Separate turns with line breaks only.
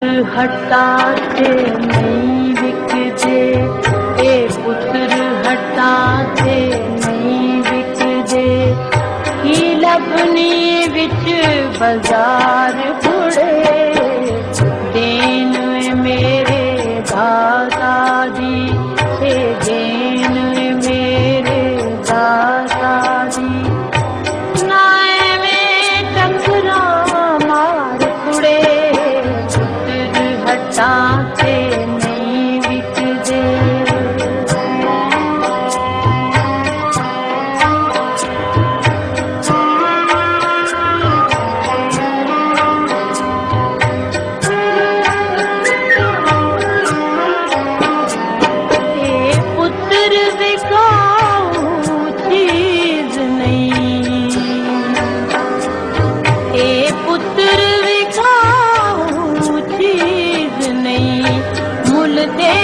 हटाते नहीं विकदे, ए पुत्र हटाते नहीं विकदे। की लभनी विच बाजार कुड़े, देन मेरे दाता दी, ए देन मेरे दाता दी। नाए में टकरा मार कुड़े, पुत्र हटाते नहीं विकदे। पुत्र विकाऊ चीज नहीं, मुल दे